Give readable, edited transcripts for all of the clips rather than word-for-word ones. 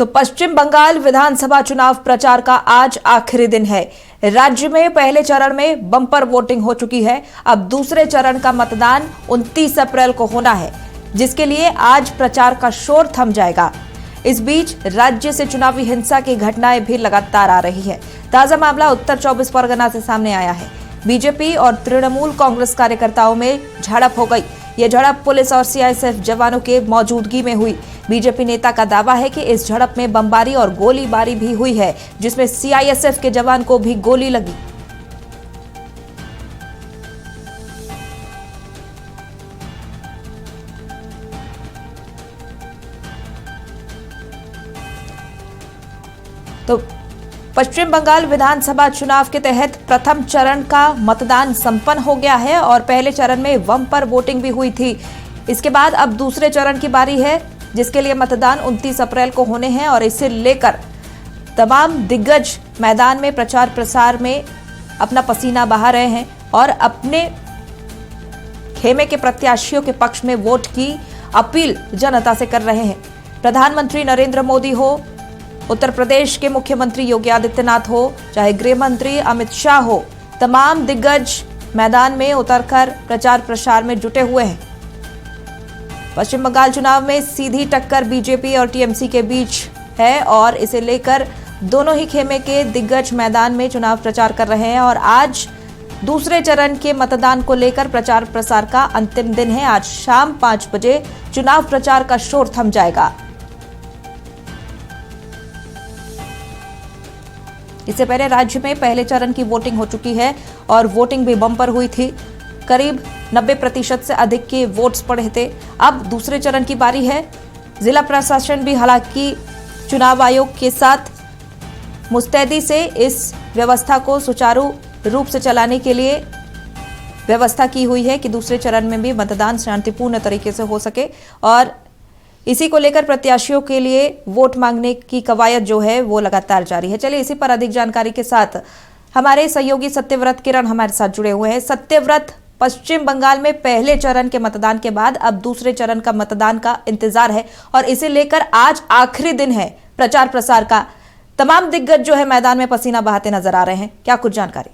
तो पश्चिम बंगाल विधानसभा चुनाव प्रचार का आज आखिरी दिन है। राज्य में पहले चरण में बम्पर वोटिंग हो चुकी है। अब दूसरे चरण का मतदान 29 अप्रैल को होना है, जिसके लिए आज प्रचार का शोर थम जाएगा। इस बीच राज्य से चुनावी हिंसा की घटनाएं भी लगातार आ रही है। ताजा मामला उत्तर 24 परगना से सामने आया है। बीजेपी और तृणमूल कांग्रेस कार्यकर्ताओं में झड़प हो गई। यह झड़प पुलिस और सीआईएसएफ जवानों के मौजूदगी में हुई। बीजेपी नेता का दावा है कि इस झड़प में बमबारी और गोलीबारी भी हुई है, जिसमें सीआईएसएफ के जवान को भी गोली लगी। तो पश्चिम बंगाल विधानसभा चुनाव के तहत प्रथम चरण का मतदान संपन्न हो गया है और पहले चरण में बम्पर वोटिंग भी हुई थी। इसके बाद अब दूसरे चरण की बारी है, जिसके लिए मतदान 29 अप्रैल को होने हैं और इसे लेकर तमाम दिग्गज मैदान में प्रचार प्रसार में अपना पसीना बहा रहे हैं और अपने खेमे के प्रत्याशियों के पक्ष में वोट की अपील जनता से कर रहे हैं। प्रधानमंत्री नरेंद्र मोदी हो, उत्तर प्रदेश के मुख्यमंत्री योगी आदित्यनाथ हो, चाहे गृह मंत्री अमित शाह हो, तमाम दिग्गज मैदान में उतरकर प्रचार प्रसार में जुटे हुए हैं। पश्चिम बंगाल चुनाव में सीधी टक्कर बीजेपी और टीएमसी के बीच है और इसे लेकर दोनों ही खेमे के दिग्गज मैदान में चुनाव प्रचार कर रहे हैं और आज दूसरे चरण के मतदान को लेकर प्रचार प्रसार का अंतिम दिन है। आज शाम 5 बजे चुनाव प्रचार का शोर थम जाएगा। इससे पहले राज्य में पहले चरण की वोटिंग हो चुकी है और वोटिंग भी बम्पर हुई थी। करीब 90% से अधिक के वोट्स पड़े थे। अब दूसरे चरण की बारी है। जिला प्रशासन भी हालांकि चुनाव आयोग के साथ मुस्तैदी से इस व्यवस्था को सुचारू रूप से चलाने के लिए व्यवस्था की हुई है कि दूसरे चरण में भी मतदान शांतिपूर्ण तरीके से हो सके और इसी को लेकर प्रत्याशियों के लिए वोट मांगने की कवायद जो है वो लगातार जारी है। चलिए इसी पर अधिक जानकारी के साथ हमारे सहयोगी सत्यव्रत किरण हमारे साथ जुड़े हुए हैं। सत्यव्रत, पश्चिम बंगाल में पहले चरण के मतदान के बाद अब दूसरे चरण का मतदान का इंतजार है और इसे लेकर आज आखिरी दिन है प्रचार प्रसार का। तमाम दिग्गज जो है मैदान में पसीना बहाते नजर आ रहे हैं, क्या कुछ जानकारी?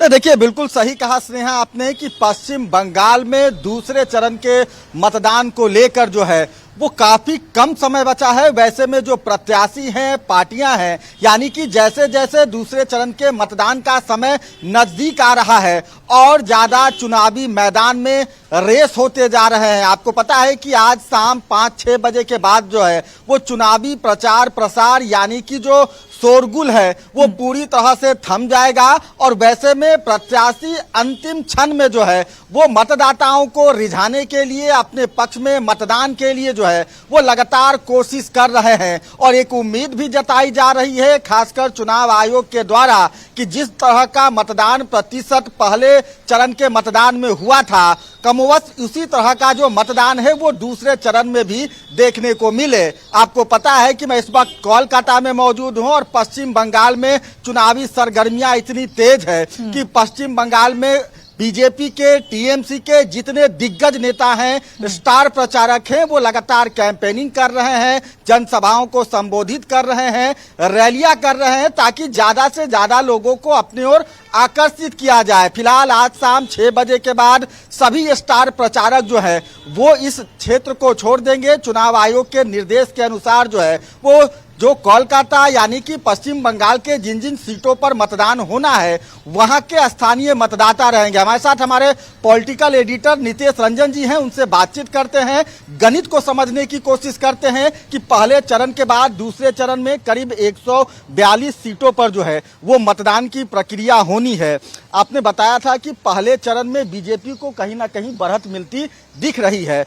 देखिए, बिल्कुल सही कहा स्नेहा आपने कि पश्चिम बंगाल में दूसरे चरण के मतदान को लेकर जो है वो काफी कम समय बचा है। वैसे में जो प्रत्याशी हैं, पार्टियां हैं, यानी कि जैसे जैसे दूसरे चरण के मतदान का समय नजदीक आ रहा है और ज्यादा चुनावी मैदान में रेस होते जा रहे हैं। आपको पता है कि आज शाम 5-6 बजे के बाद जो है वो चुनावी प्रचार प्रसार यानी कि जो शोरगुल है वो पूरी तरह से थम जाएगा और वैसे में प्रत्याशी अंतिम क्षण में जो है वो मतदाताओं को रिझाने के लिए, अपने पक्ष में मतदान के लिए जो है वो लगातार कोशिश कर रहे हैं और एक उम्मीद भी जताई जा रही है, खासकर चुनाव आयोग के द्वारा, कि जिस तरह का मतदान प्रतिशत पहले चरण के मतदान में हुआ था, कमोबश उसी तरह का जो मतदान है वो दूसरे चरण में भी देखने को मिले। आपको पता है कि मैं इस वक्त कोलकाता में मौजूद हूं और पश्चिम बंगाल में चुनावी सरगर्मियां इतनी तेज है कि पश्चिम बंगाल में बीजेपी के, टीएमसी के जितने दिग्गज नेता हैं, स्टार प्रचारक हैं, वो लगातार कैंपेनिंग कर रहे हैं, जनसभाओं को संबोधित कर रहे हैं, रैलियां कर रहे हैं ताकि ज्यादा से ज्यादा लोगों को अपनी ओर आकर्षित किया जाए। फिलहाल आज शाम 6 बजे के बाद सभी स्टार प्रचारक जो है वो इस क्षेत्र को छोड़ देंगे। चुनाव आयोग के निर्देश के अनुसार जो है वो जो कोलकाता यानी कि पश्चिम बंगाल के जिन जिन सीटों पर मतदान होना है वहां के स्थानीय मतदाता रहेंगे। हमारे साथ हमारे पॉलिटिकल एडिटर नितेश रंजन जी हैं, उनसे बातचीत करते हैं, गणित को समझने की कोशिश करते हैं कि पहले चरण के बाद दूसरे चरण में करीब 142 सीटों पर जो है वो मतदान की प्रक्रिया होनी है। आपने बताया था कि पहले चरण में बीजेपी को कहीं ना कहीं बढ़त मिलती दिख रही है।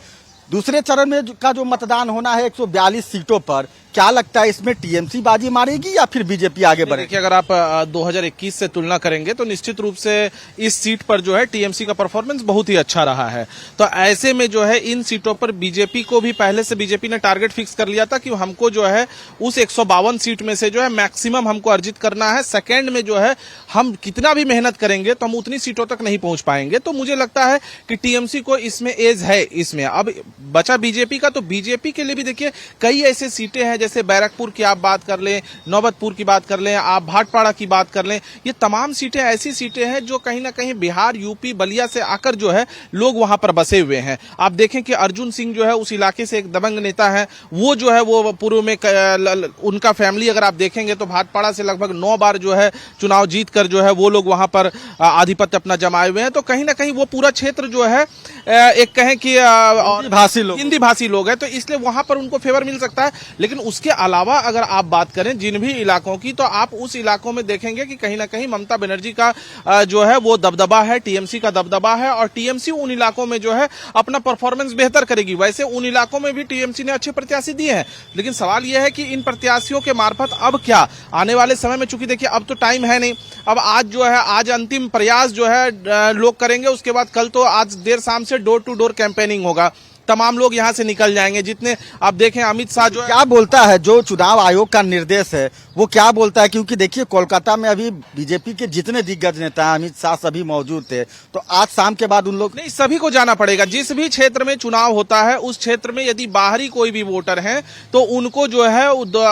दूसरे चरण में का जो मतदान होना है 142 सीटों पर, क्या लगता है इसमें टीएमसी बाजी मारेगी या फिर बीजेपी आगे बढ़ेगी? देखिए, अगर आप 2021 से तुलना करेंगे तो निश्चित रूप से इस सीट पर जो है टीएमसी का परफॉर्मेंस बहुत ही अच्छा रहा है। तो ऐसे में जो है इन सीटों पर बीजेपी को भी पहले से बीजेपी ने टारगेट फिक्स कर लिया था कि हमको जो है उस 152 सीट में से जो है मैक्सिमम हमको अर्जित करना है। सेकेंड में जो है हम कितना भी मेहनत करेंगे तो हम उतनी सीटों तक नहीं पहुंच पाएंगे। तो मुझे लगता है कि टीएमसी को इसमें एज है। इसमें अब बचा बीजेपी का, तो बीजेपी के लिए भी देखिए कई ऐसे सीटें हैं, जैसे बैरकपुर की आप बात कर लें, नौबतपुर की बात कर लें, आप भाटपाड़ा की बात कर लें, ये तमाम सीटें ऐसी सीटें हैं जो कहीं ना कहीं बिहार, यूपी, बलिया से आकर जो है लोग वहां पर बसे हुए हैं। आप देखें कि अर्जुन सिंह जो है उस इलाके से एक दबंग नेता है, वो जो है वो पूर्व में उनका फैमिली अगर आप देखेंगे तो भाटपाड़ा से लगभग 9 बार जो है चुनाव जीत कर जो है वो लोग वहां पर आधिपत्य अपना जमाए हुए हैं। तो कहीं ना कहीं वो पूरा क्षेत्र जो है एक कहें कि हिंदी भाषी लोग हैं, तो इसलिए वहां पर उनको फेवर मिल सकता है। लेकिन उसके अलावा अगर आप बात करें जिन भी इलाकों की, तो आप उस इलाकों में देखेंगे कि कहीं ना कहीं ममता बनर्जी का जो है वो दबदबा है, टीएमसी का दबदबा है, और टीएमसी उन इलाकों में जो है अपना परफॉर्मेंस बेहतर करेगी। वैसे उन इलाकों में भी टीएमसी ने अच्छे प्रत्याशी दिए हैं, लेकिन सवाल यह है कि इन प्रत्याशियों के मार्फत अब क्या आने वाले समय में, चूंकि देखिए अब तो टाइम है नहीं, अब आज जो है आज अंतिम प्रयास जो है लोग करेंगे, उसके बाद कल तो आज देर शाम से डोर टू डोर कैंपेनिंग होगा, तमाम लोग यहां से निकल जाएंगे। जितने आप देखें अमित शाह जो क्या बोलता है, जो चुनाव आयोग का निर्देश है वो क्या बोलता है? क्योंकि देखिए कोलकाता में अभी बीजेपी के जितने दिग्गज नेता हैं, अमित शाह सभी मौजूद थे, तो आज शाम के बाद उन लोग नहीं, सभी को जाना पड़ेगा। जिस भी क्षेत्र में चुनाव होता है उस क्षेत्र में यदि बाहरी कोई भी वोटर हैं तो उनको जो है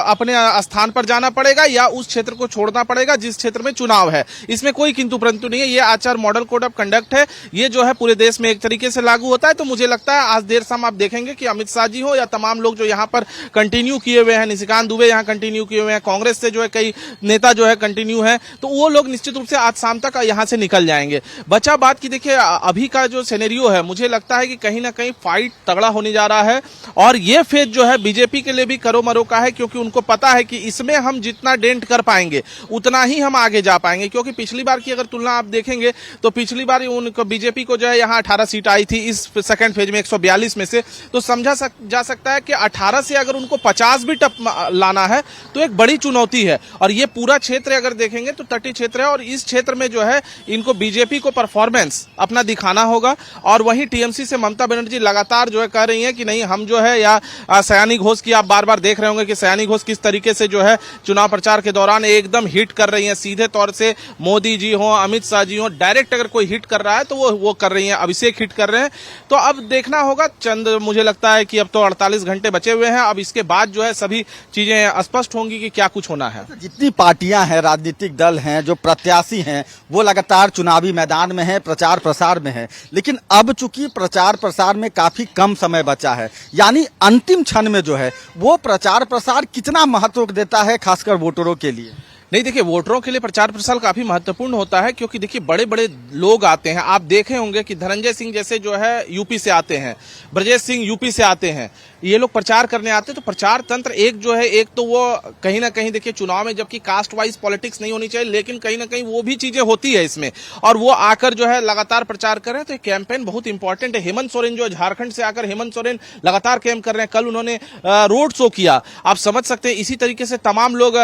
अपने स्थान पर जाना पड़ेगा या उस क्षेत्र को छोड़ना पड़ेगा जिस क्षेत्र में चुनाव है। इसमें कोई किंतु परंतु नहीं है। ये आचार मॉडल कोड ऑफ कंडक्ट है, ये जो है पूरे देश में एक तरीके से लागू होता है। तो मुझे लगता है आज देर शाम आप देखेंगे कि अमित शाह जी हो या तमाम लोग जो यहाँ पर कंटिन्यू किए हुए हैं, निशिकांत दुबे यहाँ कंटिन्यू किए हुए हैं, कांग्रेस से जो है कई नेता जो है कंटिन्यू है, तो वो लोग निश्चित रूप से आज शाम तक यहाँ से निकल जाएंगे। बचा बात की देखिए अभी का जो सिनेरियो है, मुझे लगता है कि कहीं ना कहीं फाइट तगड़ा होने जा रहा है, और ये फेज जो है बीजेपी के लिए भी करो मरो का है, क्योंकि उनको पता है कि इसमें हम जितना डेंट कर पाएंगे उतना ही हम आगे जा पाएंगे। क्योंकि पिछली बार की अगर तुलना आप देखेंगे तो पिछली बार उनको बीजेपी को जो है यहाँ 18 सीट आई थी इस सेकंड फेज में 142 में से, तो समझा जा सकता है कि 18 से अगर उनको 50 भी टप लाना है तो एक बड़ी चुनौती है। और ये पूरा क्षेत्र अगर देखेंगे तो तटीय क्षेत्र है, और इस क्षेत्र में जो है इनको बीजेपी को परफॉर्मेंस अपना दिखाना होगा। और वहीं टीएमसी से ममता बनर्जी लगातार जो है कह रही है कि नहीं हम जो है, या सयानी घोष की आप बार बार देख रहे होंगे कि सयानी घोष किस तरीके से जो है चुनाव प्रचार के दौरान एकदम हिट कर रही है, सीधे तौर से मोदी जी हो, अमित शाह जी हो, डायरेक्ट अगर कोई हिट कर रहा है तो वो कर रही है, अभिषेक हिट कर रहे हैं। तो अब देखना होगा, चंद मुझे लगता है कि अब तो 48 घंटे बचे हुए हैं, अब इसके बाद जो है सभी चीजें स्पष्ट होंगी कि क्या कुछ होना है। जितनी पार्टियां हैं, राजनीतिक दल हैं, जो प्रत्याशी हैं, वो लगातार चुनावी मैदान में हैं, प्रचार प्रसार में हैं, लेकिन अब चूंकि प्रचार प्रसार में काफी कम समय बचा है, यानी अंतिम क्षण में जो है वो प्रचार प्रसार कितना महत्व देता है खासकर वोटरों के लिए? नहीं, देखिए वोटरों के लिए प्रचार प्रसार काफी महत्वपूर्ण होता है, क्योंकि देखिए बड़े बड़े लोग आते हैं। आप देखे होंगे कि धनंजय सिंह जैसे जो है यूपी से आते हैं, ब्रजेश सिंह यूपी से आते हैं, ये लोग प्रचार करने आते हैं। तो प्रचार तंत्र एक जो है, एक तो वो कहीं ना कहीं देखिए चुनाव में जबकि कास्ट वाइज पॉलिटिक्स नहीं होनी चाहिए, लेकिन कहीं ना कहीं वो भी चीजें होती है इसमें, और वो आकर जो है लगातार प्रचार कर रहे हैं। तो ये कैंपेन बहुत इंपॉर्टेंट है। हेमंत सोरेन जो झारखंड से आकर हेमंत सोरेन लगातार कैंप कर रहे हैं, कल उन्होंने रोड शो किया, आप समझ सकते हैं। इसी तरीके से तमाम लोग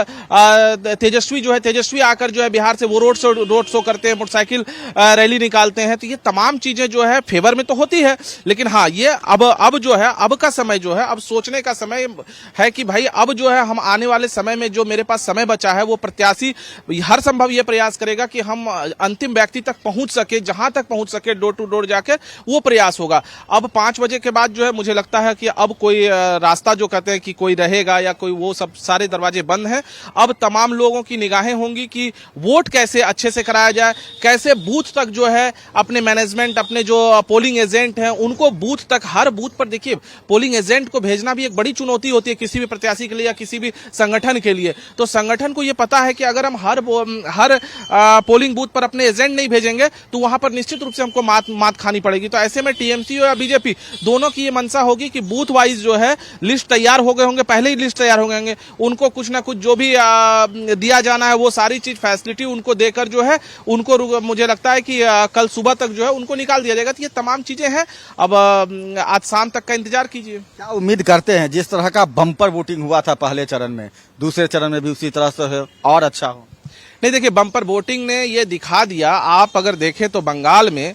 तेजस्वी जो है, तेजस्वी आकर जो है बिहार से वो रोड शो करते हैं, मोटरसाइकिल रैली निकालते हैं। तो ये तमाम चीजें जो है फेवर में तो होती है, लेकिन हाँ ये अब जो है, अब का समय जो है, अब सोचने का समय है कि भाई अब जो है हम आने वाले समय में जो मेरे पास समय बचा है, वो प्रत्याशी हर संभव ये प्रयास करेगा कि हम अंतिम व्यक्ति तक पहुंच सके, जहां तक पहुंच सके डोर टू डोर जाकर, वो प्रयास होगा। अब 5 बजे के बाद जो है मुझे लगता है कि अब कोई रास्ता जो कहते हैं कि कोई रहेगा या कोई, वो सब सारे दरवाजे बंद हैं। अब तमाम लोगों की निगाहें होंगी कि वोट कैसे अच्छे से कराया जाए, कैसे बूथ तक जो है अपने मैनेजमेंट, अपने जो पोलिंग एजेंट हैं उनको बूथ तक, हर बूथ पर देखिए पोलिंग एजेंट को भेजना भी एक बड़ी चुनौती होती है किसी भी प्रत्याशी के लिए या किसी भी संगठन के लिए। तो संगठन को यह पता है कि अगर हम हर पोलिंग बूथ पर अपने एजेंट नहीं भेजेंगे तो वहां पर निश्चित रूप से हमको मात खानी पड़ेगी। तो ऐसे में टीएमसी या बीजेपी दोनों की ये मंशा होगी कि बूथ वाइज जो है लिस्ट तैयार हो गए होंगे, पहले ही लिस्ट तैयार हो गए होंगे, उनको कुछ ना कुछ जो भी दिया आ जाना है, वो सारी चीज फैसिलिटी उनको देकर जो है उनको मुझे लगता है कि कल सुबह तक जो है उनको निकाल दिया जाएगा। तो ये तमाम चीजें हैं, अब आज शाम तक का इंतजार कीजिए। क्या उम्मीद करते हैं जिस तरह का बम्पर वोटिंग हुआ था पहले चरण में, दूसरे चरण में भी उसी तरह से हो और अच्छा हो? नहीं, देखिए, बम्पर वोटिंग ने ये दिखा दिया, आप अगर देखें तो बंगाल में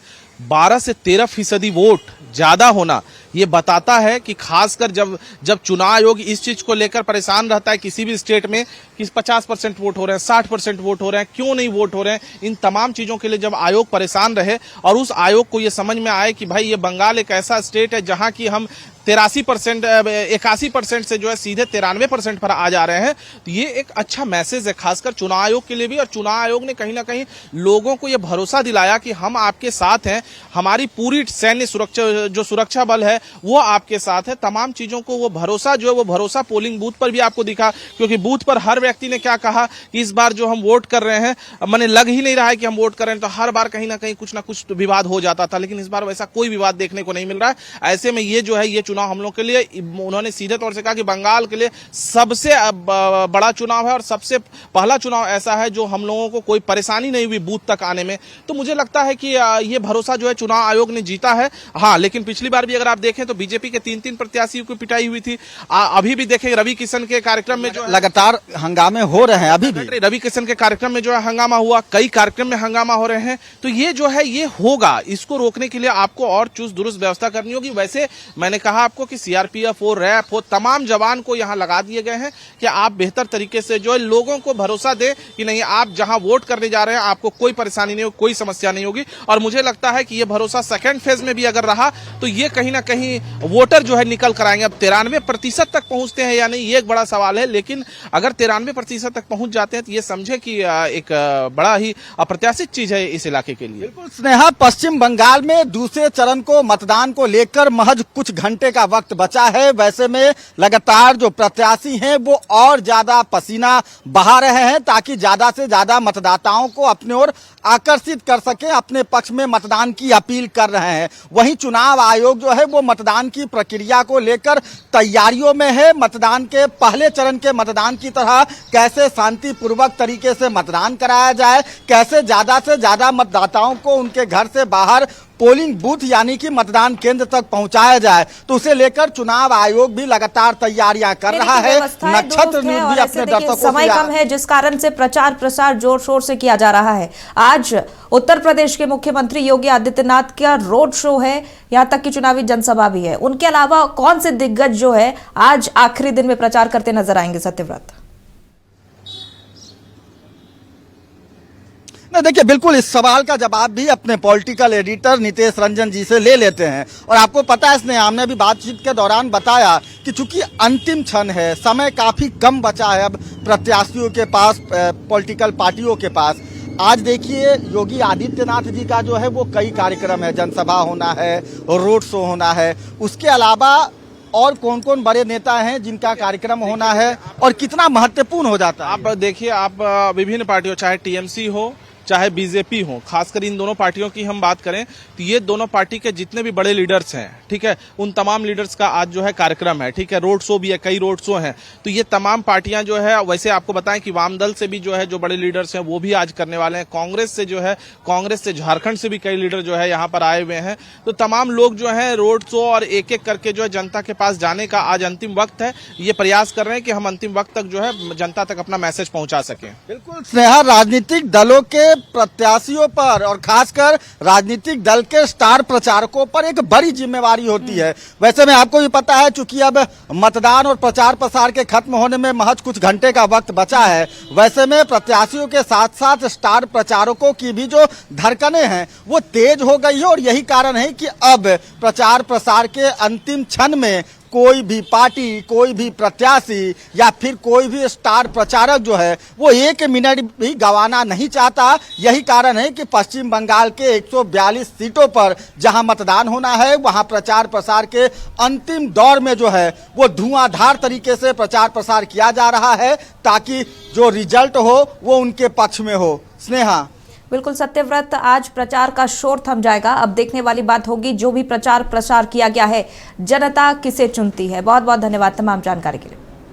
12 से 13% वोट ज्यादा होना ये बताता है कि खासकर जब चुनाव आयोग इस चीज को लेकर परेशान रहता है किसी भी स्टेट में कि 50% वोट हो रहे हैं, 60% वोट हो रहे हैं, क्यों नहीं वोट हो रहे हैं, इन तमाम चीजों के लिए जब आयोग परेशान रहे और उस आयोग को ये समझ में आए कि भाई ये बंगाल एक ऐसा स्टेट है जहां की हम 81% से जो है सीधे 93% पर आ जा रहे हैं, तो ये एक अच्छा मैसेज है खासकर चुनाव आयोग के लिए भी। और चुनाव आयोग ने कहीं ना कहीं लोगों को ये भरोसा दिलाया कि हम आपके साथ हैं, हमारी पूरी सैन्य सुरक्षा बल है वो आपके साथ है। तमाम चीजों को वो भरोसा जो है वो भरोसा पोलिंग बूथ पर भी आपको दिखा, क्योंकि बूथ पर हर व्यक्ति ने क्या कहा कि इस बार जो हम वोट कर रहे हैं, मैंने लग ही नहीं रहा है कि हम वोट कर रहे हैं, तो हर बार कहीं ना कहीं कुछ ना कुछ विवाद हो जाता था, लेकिन इस बार वैसा कोई विवाद देखने को नहीं मिल रहा है। ऐसे में ये जो है ये चुनाव हम लोग के लिए, उन्होंने सीधे तौर से कहा कि बंगाल के लिए सबसे बड़ा चुनाव है और सबसे पहला चुनाव ऐसा है जो हम लोगों को कोई परेशानी नहीं हुई बूथ तक आने में। तो मुझे लगता है कि ये भरोसा जो है चुनाव आयोग ने जीता है। हाँ, लेकिन पिछली बार भी अगर आप देखें तो बीजेपी के 3-3 प्रत्याशियों की पिटाई हुई थी। अभी भी देखें रवि किशन के कार्यक्रम में जो लगातार हंगामे हो रहे हैं, अभी भी रवि किशन के कार्यक्रम में जो है हंगामा हुआ, कई कार्यक्रम में हंगामा हो रहे हैं। तो ये जो है ये होगा, इसको रोकने के लिए आपको और चुस्त दुरुस्त व्यवस्था करनी होगी। वैसे मैंने कहा आपको कि सीआरपीएफ हो, रैप हो, तमाम जवान को यहां लगा दिए गए हैं कि आप बेहतर तरीके से जो है लोगों को भरोसा दें कि नहीं, आप जहां वोट करने जा रहे हैं आपको कोई परेशानी नहीं होगी, कोई समस्या नहीं होगी। और मुझे लगता है कि यह भरोसा सेकेंड फेज में भी अगर रहा तो ये कहीं ना कहीं वोटर जो है निकल कर आएंगे। अब 93% तक पहुंचते हैं या नहीं ये एक बड़ा सवाल है, लेकिन अगर 93% तक पहुंच जाते हैं तो ये समझे कि एक बड़ा ही अप्रत्याशित चीज है इस इलाके के लिए। बिल्कुल स्नेहा, पश्चिम बंगाल में दूसरे चरण को मतदान को लेकर महज कुछ घंटे का वक्त बचा है। वैसे में लगातार जो प्रत्याशी हैं वो और ज्यादा पसीना बहा रहे हैं ताकि ज्यादा से ज्यादा मतदाताओं को अपने ओर आकर्षित कर सके, अपने पक्ष में मतदान की अपील कर रहे हैं। वहीं चुनाव आयोग जो है वो मतदान की प्रक्रिया को लेकर तैयारियों में है। मतदान के पहले चरण के मतदान की तरह कैसे शांतिपूर्वक तरीके से मतदान कराया जाए, कैसे ज्यादा से ज्यादा मतदाताओं को उनके घर से बाहर पोलिंग बूथ यानी कि मतदान केंद्र तक पहुंचाया जाए, तो उसे लेकर चुनाव आयोग भी लगातार तैयारियां कर रहा है। नक्षत्र न्यूज़ भी अपने दर्शकों से समय कम है जिस कारण से प्रचार प्रसार जोर शोर से किया जा रहा है। आज उत्तर प्रदेश के मुख्यमंत्री योगी आदित्यनाथ का रोड शो है, यहाँ तक कि चुनावी जनसभा भी है। उनके अलावा कौन से दिग्गज जो है आज आखिरी दिन में प्रचार करते नजर आएंगे सत्यव्रत? नहीं, देखिए, बिल्कुल इस सवाल का जवाब भी अपने पॉलिटिकल एडिटर नितेश रंजन जी से ले लेते हैं। और आपको पता है, इसने हमने भी बातचीत के दौरान बताया कि चूंकि अंतिम क्षण है, समय काफी कम बचा है अब प्रत्याशियों के पास, पॉलिटिकल पार्टियों के पास। आज देखिए योगी आदित्यनाथ जी का जो है वो कई कार्यक्रम है, जनसभा होना है, रोड शो होना है, उसके अलावा और कौन कौन बड़े नेता हैं जिनका कार्यक्रम होना है और कितना महत्वपूर्ण हो जाता है। आप देखिए, आप विभिन्न पार्टियों, चाहे टीएमसी हो चाहे बीजेपी हो, खासकर इन दोनों पार्टियों की हम बात करें तो ये दोनों पार्टी के जितने भी बड़े लीडर्स हैं, ठीक है, उन तमाम लीडर्स का आज जो है कार्यक्रम है, ठीक है, रोड शो भी है, कई रोड शो हैं। तो ये तमाम पार्टियां जो है, वैसे आपको बताएं कि वाम दल से भी जो है जो बड़े लीडर्स हैं वो भी आज करने वाले हैं। कांग्रेस से जो है, कांग्रेस से झारखंड से भी कई लीडर जो है यहाँ पर आए हुए हैं। तो तमाम लोग जो है रोड शो और एक एक करके जो है जनता के पास जाने का आज अंतिम वक्त है। ये प्रयास कर रहे हैं कि हम अंतिम वक्त तक जो है जनता तक अपना मैसेज पहुंचा सकें। बिल्कुल स्नेहा, राजनीतिक दलों के प्रत्याशियों पर और खासकर राजनीतिक दल के स्टार प्रचारकों पर एक बड़ी जिम्मेवारी होती है। वैसे में आपको भी पता है, चूंकि अब मतदान और प्रचार प्रसार के खत्म होने में महज कुछ घंटे का वक्त बचा है, वैसे में प्रत्याशियों के साथ साथ स्टार प्रचारकों की भी जो धड़कनें हैं वो तेज हो गई है। और यही कारण है कि अब प्रचार प्रसार के अंतिम क्षण में कोई भी पार्टी, कोई भी प्रत्याशी या फिर कोई भी स्टार प्रचारक जो है वो एक मिनट भी गंवाना नहीं चाहता। यही कारण है कि पश्चिम बंगाल के 142 सीटों पर जहां मतदान होना है वहां प्रचार प्रसार के अंतिम दौर में जो है वो धुआंधार तरीके से प्रचार प्रसार किया जा रहा है ताकि जो रिजल्ट हो वो उनके पक्ष में हो। स्नेहा, बिल्कुल सत्यव्रत, आज प्रचार का शोर थम जाएगा। अब देखने वाली बात होगी जो भी प्रचार प्रसार किया गया है जनता किसे चुनती है। बहुत बहुत धन्यवाद तमाम जानकारी के लिए।